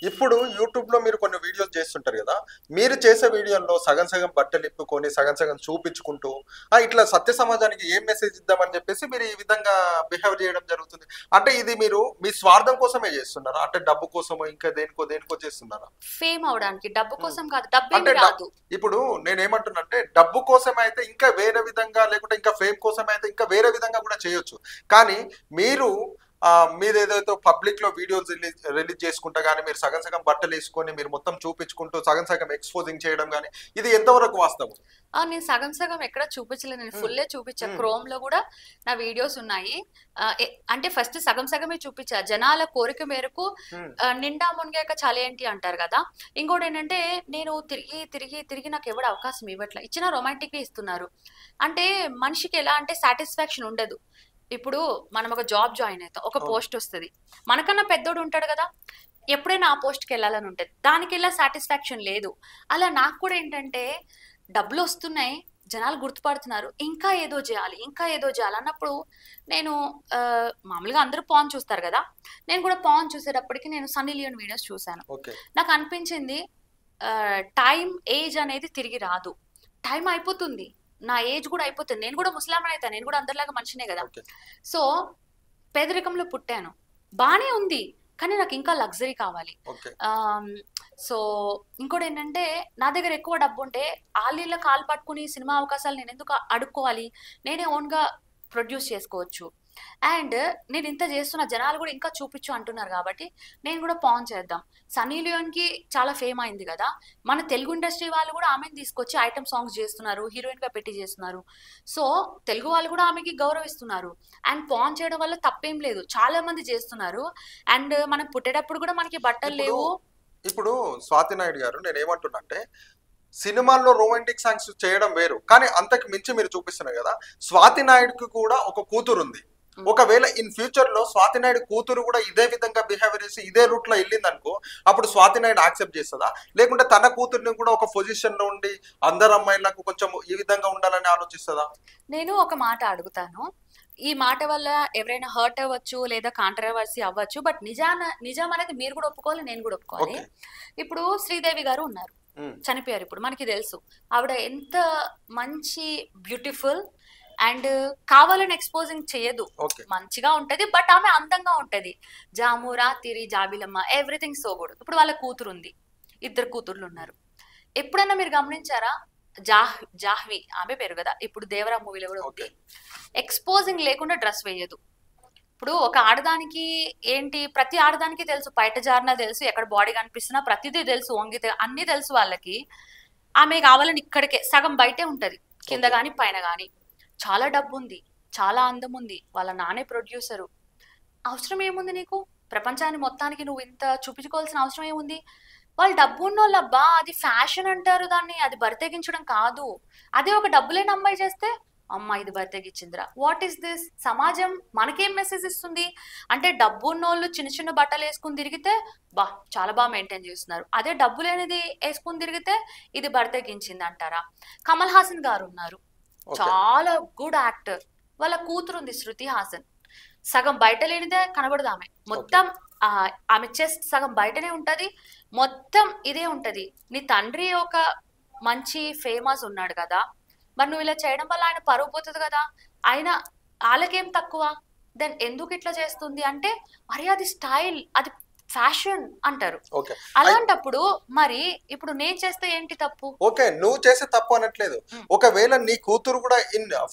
ఇప్పుడు యూట్యూబ్‌లో మీరు కొన్ని వీడియోస్ చేస్తుంటారు గదా! మీరు చేసే వీడియోల్లో సగం సగం బట్టలిప్పుకొని, సగం సగం చూపించుకుంటూ, ఇట్లా సత్య సమాజానికి ఏం మెసేజ్ ఇద్దామని చెప్పేసి మీరు ఈ విధంగా బిహేవ్ చేయడం జరుగుతుంది. అంటే ఇది మీరు మీ స్వార్థం కోసమే చేస్తున్నారా? అంటే డబ్బు కోసమో, ఇంకా దేనికో దేనికో చేస్తున్నారా? ఫేమ్ అవ్వడానికి. డబ్బు హ్మ్. కోసం కాదు. అంటే డబ్బేమి రాదు. ఇప్పుడు నేనేమంటున్నానంటే డబ్బు కోసమైతే ఇంకా వేరే విధంగా లేకుంటే ఇంకా ఫేమ్ కోసమైతే ఇంకా వేరే విధంగా కూడా చేయొచ్చు. కానీ మీరు మీరేదైతే పబ్లిక్‌లో వీడియోస్ రిలీజ్ చేసుకుంటా గాని, మీరు సగం సగం బట్టలేసుకొని మీరు మొత్తం చూపించుకుంటూ సగం సగం ఎక్స్‌పోజింగ్ చేయడం గాని, ఇది ఎంతవరకు వాస్తవం? నేను సగం సగం ఎక్కడ చూపించలేదు. నేను హ్మ్. ఫుల్లే చూపించా. హ్మ్. క్రోమ్‌లో గూడా నా వీడియోస్ ఉన్నాయి. అంటే ఫస్ట్ సగం సగమే చూపించా. జనాల కోరిక మేరకు హ్మ్. నిండా మునిగాక చలేంటి అంటారు గదా! ఇంకోటేంటంటే నేను తిరిగి నాకెవడు అవకాశం ఇవ్వట్ల. ఇచ్చినా రొమాంటిక్‌గా ఇస్తున్నారు. అంటే మనిషికి ఎలా అంటే సాటిస్ఫాక్షన్ ఉండదు. ఇప్పుడు మనం ఒక జాబ్ జాయిన్ అయితాం. ఒక అవును. పోస్ట్ వస్తది. మనకన్నా పెద్దోడు ఉంటాడు గదా! ఎప్పుడైనా ఆ పోస్ట్‌కెళ్ళాలని ఉంటది. దానికెళ్ళా సాటిస్ఫాక్షన్ లేదు. అలా నాకు కూడా ఏంటంటే డబ్బులొస్తున్నాయి. జనాలు గుర్తుపడుతున్నారు. ఇంకా ఏదో జేయాలి, ఇంకా ఏదో జేయాలి అన్నప్పుడు నేను మామూలుగా అందరూ పార్న్ చూస్తారు గదా! నేను కూడా పార్న్ చూసేటప్పటికి నేను 'సన్నీ లియోన్' వీడియోస్ చూసాను. ఓకే. నాకనిపించింది టైమ్, ఏజ్ అనేది తిరిగి రాదు. టైం అయిపోతుంది. నా ఏజ్ గూడా అయిపోతుంది. నేను గూడా ముసలామెనయితా. నేను గూడా అందరిలాగా మనిషినే గదా! ఓకే. సో, పేదరికంలో పుట్టాను. బానే ఉంది. కానీ నాకింకా లగ్జరీ కావాలి. ఓకే. ఆహ్, సో, ఇంకోటేంటంటే నా దగ్గర ఎక్కువ డబ్బుంటే ఆళ్ళీళ్ళ కాళ్ళు పట్టుకొని సినిమా అవకాశాలు నేనెందుకు అడుక్కోవాలి? నేనే ఓన్‌గా ప్రొడ్యూస్ చేసుకోవచ్చు. అండ్ నేనింత జేస్తున్నా జనాలు గూడా ఇంకా చూపిచ్చు అంటున్నారు గాబట్టి, నేను గూడా పాన్ చేద్దాం. 'సన్నీ లియోన్‌కి' చాలా ఫేమ్ అయింది గదా! మన తెలుగు ఇండస్ట్రీ వాళ్ళు గూడా ఆమెని తీసుకొచ్చి ఐటెమ్ సాంగ్స్ జేస్తున్నారు. హీరోయిన్‌గా పెట్టి జేస్తున్నారు. సో, తెలుగు వాళ్ళు గూడా ఆమెకి గౌరవిస్తున్నారు. అండ్ పాన్ చేయడం వల్ల తప్పేం లేదు. చాలా మంది జేస్తున్నారు. అండ్ మనం పుట్టేటప్పుడు గూడా మనకి బట్టలు ఇప్పుడు లేవు. ఇప్పుడు స్వాతి నాయుడు గారు నేనేమంటున్నా అంటే, సినిమాల్లో రొమాంటిక్ సాంగ్స్ చేయడం వేరు. కానీ అంతకు మించి మీరు చూపిస్తున్నారు గదా! స్వాతి నాయుడుకి కూడా ఒక కూతురుంది. హ్మ్. ఒకవేళ ఇన్ ఫ్యూచర్‌లో స్వాతి నాయుడు కూతురు గూడా ఇదే విధంగా బిహేవియర్ చేసి ఇదే రూట్‌లో ఎళ్ళిందనుకో, అప్పుడు స్వాతి నాయుడు యాక్సెప్ట్ చేస్తదా? లేకుంటే తన కూతురిని కూడా ఒక పొజిషన్‌లో ఉండి అందరు అమ్మాయిలకు కొంచెం ఈ విధంగా ఉండాలని ఆలోచిస్తదా? నేను ఒక మాట అడుగుతాను. ఈ మాట వల్ల ఎవరైనా హర్ట్ అవ్వచ్చు, లేదా కాంట్రోవర్సీ అవ్వచ్చు. బట్ నిజం అనేది మీరు గూడా ఒప్పుకోవాలి, నేను గూడా ఒప్పుకోవాలి. ఓకే. ఇప్పుడు శ్రీదేవి గారు ఉన్నారు. హ్మ్. చనిపోయారిప్పుడు. మనకి తెలుసు. ఆవిడ ఎంత మంచి బ్యూటిఫుల్ అండ్ కావాలని ఎక్స్‌పోజింగ్ చెయ్యదు. ఓకే. మంచిగా ఉంటది. బట్ ఆమె అందంగా ఉంటది. 'జాము రాతిరి జాబిలమ్మ' ఎవ్రీథింగ్ సో గుడ్. ఇప్పుడు వాళ్ళ కూతురుంది. ఇద్దరు కూతుర్లున్నారు. ఎప్పుడన్నా మీరు గమనించారా? జాహ్వి ఆమె పేరు గదా! ఇప్పుడు 'దేవరా' మూవీలో గూడా ఓకే. ఉంది. ఎక్స్‌పోజింగ్ లేకుండా డ్రెస్ వేయదు. ఇప్పుడు ఒక ఆడదానికి ఏంటి ప్రతి ఆడదానికి తెలుసు. బయట జారినా తెలుసు. ఎక్కడ బాడీ కనిపిస్తున్నా ప్రతిదీ తెలుసు. వంగితే అన్నీ తెలుసు వాళ్ళకి. ఆమె కావాలని ఇక్కడికే సగం బయటే ఉంటది. కింద ఓకే. గాని, పైన గాని. చాలా డబ్బుంది. చాలా అందముంది. వాళ్ళ నాన్నే ప్రొడ్యూసరు. అవసరం ఏముంది నీకు? ప్రపంచాన్ని మొత్తానికి నువ్వు ఇంత చూపించుకోవాల్సిన అవసరం ఏముంది? వాళ్ళు డబ్బున్నోళ్ళబ్బా! అది ఫ్యాషన్ అంటారు దాన్ని. అది బరితెగించడం కాదు. అదే ఒక డబ్బు లేని అమ్మాయి చేస్తే, అమ్మా! ఇది బరితెగించిందిరా. What is this? సమాజం మనకేం మెసేజ్ ఇస్తుంది? అంటే డబ్బున్నోళ్ళు చిన్న చిన్న బట్టలేసుకొని తిరిగితే, చాలా మెయింటైన్ చేస్తున్నారు. అదే డబ్బు లేనిది ఏసుకొని తిరిగితే, ఇది బరితెగించింది అంటారా? కమల్ హాసన్ గారున్నారు. ఓకే. చాలా గుడ్ యాక్టర్. వాళ్ళ కూతురుంది 'శృతి హాసన్.' సగం బయట లేనిదే కనబడదామె. ఓకే. మొత్తం ఆమె చెస్ట్ సగం బయటనే ఉంటది. మొత్తం ఇదే ఉంటది. నీ తండ్రి ఒక మంచి ఫేమస్ ఉన్నాడు గదా! మరి నువ్వు ఇలా చేయడం వల్ల ఆయన పరువు పోతది గదా! అయినా ఆళ్ళకేం తక్కువ? దెన్ ఎందుకిట్లా చేస్తుంది అంటే, అరే! అది స్టైల్, అది ఫ్యాషన్ అంటారు. ఓకే. అలాంటప్పుడు మరి ఇప్పుడు నేను చేస్తే ఏంటి తప్పు? ఓకే. నువ్వు చేసే తప్పు అనట్లేదు. హ్మ్. ఒకవేళ నీ కూతురు గూడా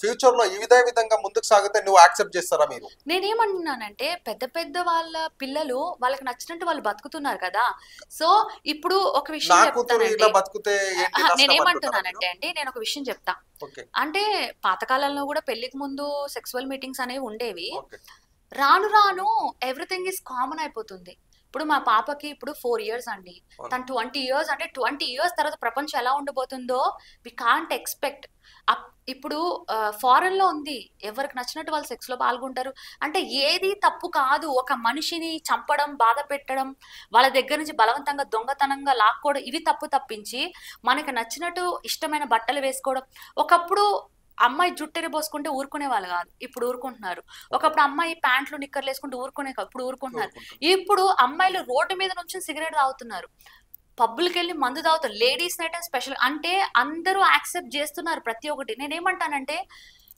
ఫ్యూచర్‌లో ఇదే విధంగా ముందుకు సాగితే నువ్వు యాక్సెప్ట్ చేస్తారా మీరు? నేనేమంటున్నానంటే పెద్ద పెద్ద వాళ్ళ పిల్లలు వాళ్ళకి నచ్చినట్టు వాళ్ళు బతుకుతున్నారు కదా! సో, ఇప్పుడు ఒక నా విషయం కూతురు చెప్తానండి. ఇలా బతుకుతే ఏంటి నష్టం అంటున్నారా మీరు? నేనేమంటున్నానంటే అండి, నేనొక విషయం చెప్తా. ఓకే. అంటే పాతకాలంలో గూడా పెళ్ళికి ముందు సెక్సువల్ మీటింగ్స్ అనేవి ఉండేవి. ఓకే. రాను రాను ఎవ్రీథింగ్ ఈస్ కామన్ అయిపోతుంది. ఇప్పుడు మా పాపకి ఇప్పుడు 4 ఇయర్స్ అండి. అవును. తను 20 ఇయర్స్ అంటే 20 ఇయర్స్ తర్వాత ప్రపంచం ఎలా ఉండబోతుందో వి కాంట్ ఎక్స్‌పెక్ట్. ఇప్పుడు ఫారెన్‌లో ఉంది. ఎవరికి నచ్చినట్టు వాళ్ళు సెక్స్‌లో పాల్గొంటారు. అంటే ఏది తప్పు కాదు. ఒక మనిషిని చంపడం, బాధ పెట్టడం, వాళ్ళ దగ్గర నుంచి బలవంతంగా దొంగతనంగా లాక్కోవడం ఇవి తప్పు తప్పించి, మనకి నచ్చినట్టు ఇష్టమైన బట్టలు వేసుకోవడం. ఒకప్పుడు అమ్మాయి జుట్టెరి పోసుకుంటే ఊరుకునే వాళ్ళు కాదు, ఇప్పుడు ఊరుకుంటున్నారు. ఒకప్పుడు అమ్మాయి ప్యాంట్లు నిక్కర్లు వేసుకుంటే ఊరుకునే కాదు, ఇప్పుడు ఊరుకుంటున్నారు. ఇప్పుడు అమ్మాయిలు రోడ్డు మీద నుంచి సిగరెట్ తాగుతున్నారు, పబ్బులకి వెళ్ళి మందు తాగుతారు, లేడీస్ నైట్ స్పెషల్ అంటే అందరూ యాక్సెప్ట్ చేస్తున్నారు ప్రతి ఒక్కటి. నేనేమంటానంటే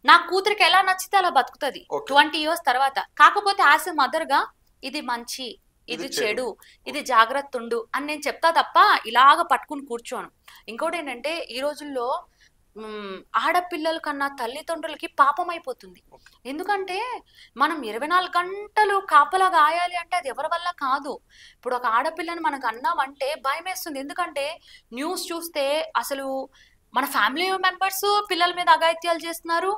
నా కూతురికి ఎలా నచ్చితే అలా బతుకుతుంది 20 years తర్వాత. కాకపోతే యాజ్ ఎ మదర్ గా ఇది మంచి, ఇది చెడు, ఇది జాగ్రత్త ఉండు అని నేను చెప్తా తప్ప ఇలాగ పట్టుకుని కూర్చోను. ఇంకోటి ఏంటంటే ఈ రోజుల్లో ఆడపిల్లల కన్నా తల్లిదండ్రులకి పాపం అయిపోతుంది. ఎందుకంటే మనం 24 గంటలు కాపలా గాయాలి అంటే అది ఎవరి వల్ల కాదు. ఇప్పుడు ఒక ఆడపిల్లని మనకు అన్నామంటే భయం వేస్తుంది. ఎందుకంటే న్యూస్ చూస్తే అసలు మన ఫ్యామిలీ మెంబర్స్ పిల్లల మీద అఘాయిత్యాలు చేస్తున్నారు,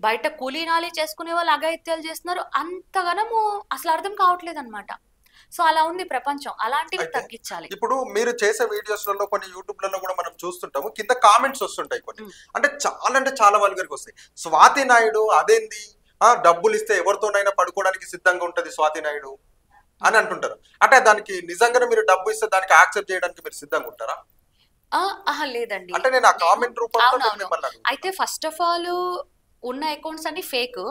బయట కూలీనాలి చేసుకునే వాళ్ళు అఘాయిత్యాలు చేస్తున్నారు. అంతగానము అసలు అర్థం కావట్లేదు అనమాట. సో అలా ఉంది ప్రపంచం, అలాంటివి తగ్గించాలి. ఇప్పుడు మీరు చేసే వీడియోస్ లలో కొన్ని యూట్యూబ్ లలో కూడా మనం చూస్తుంటాము, కింద కామెంట్స్ వస్తుంటాయి కొన్ని, అంటే చాలా వల్గర్గా వస్తాయి. స్వాతి నాయుడు అదేంది, డబ్బులు ఇస్తే ఎవరితోనైనా పడుకోవడానికి సిద్ధంగా ఉంటది స్వాతి నాయుడు అని అంటుంటారు. అంటే దానికి నిజంగానే మీరు డబ్బు ఇస్తే దానికి యాక్సెప్ట్ చేయడానికి మీరు సిద్ధంగా ఉంటారా? లేదండి. అంటే నేను ఆ కామెంట్ రూపంలో అయితే ఫస్ట్ ఆఫ్ ఆల్ ఉన్న అకౌంట్స్ అన్ని ఫేక్,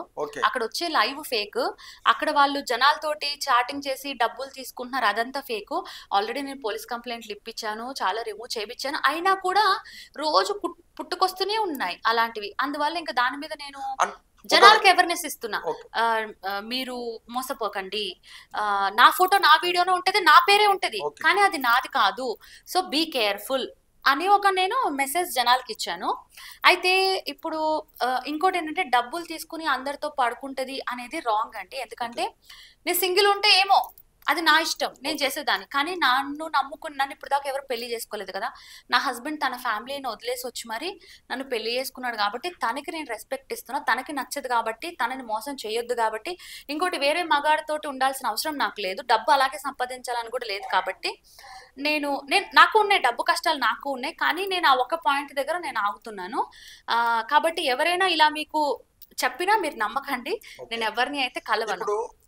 అక్కడ వచ్చే లైవ్ ఫేక్, అక్కడ వాళ్ళు జనాలతోటి చాటింగ్ చేసి డబ్బులు తీసుకుంటున్నారు, అదంతా ఫేక్. ఆల్రెడీ నేను పోలీస్ కంప్లైంట్లు ఇప్పించాను, చాలా రిమూవ్ చేయించాను, అయినా కూడా రోజు పుట్టుకొస్తూనే ఉన్నాయి అలాంటివి. అందువల్ల ఇంకా దాని మీద నేను జనాలకు అవేర్నెస్ ఇస్తున్నా, మీరు మోసపోకండి, నా ఫోటో నా వీడియోనే ఉంటది, నా పేరే ఉంటది, కానీ అది నాది కాదు, సో బీ కేర్ఫుల్ అని ఒక నేను మెసేజ్ జనాలకి ఇచ్చాను. అయితే ఇప్పుడు ఇంకోటి ఏంటంటే డబ్బులు తీసుకుని అందరితో పడుకుంటది అనేది రాంగ్ అండి. ఎందుకంటే నేను సింగిల్ ఉంటే ఏమో అది నా ఇష్టం, నేను చేసేదాన్ని, కానీ నన్ను నమ్ముకుని నన్ను ఇప్పుడు దాకా ఎవరు పెళ్లి చేసుకోలేదు కదా. నా హస్బెండ్ తన ఫ్యామిలీని వదిలేసి వచ్చి మరి నన్ను పెళ్లి చేసుకున్నాడు కాబట్టి తనకి నేను రెస్పెక్ట్ ఇస్తున్నా, తనకి నచ్చదు కాబట్టి తనని మోసం చేయొద్దు కాబట్టి. ఇంకోటి వేరే మగాడితోటి ఉండాల్సిన అవసరం నాకు లేదు, డబ్బు అలాగే సంపాదించాలని కూడా లేదు కాబట్టి నాకు ఉన్నాయి డబ్బు కష్టాలు నాకు ఉన్నాయి, కానీ నేను ఆ ఒక్క పాయింట్ దగ్గర నేను ఆగుతున్నాను. కాబట్టి ఎవరైనా ఇలా మీకు చెప్పినా మీరు నమ్మకండి, నేను ఎవరిని అయితే కలవను.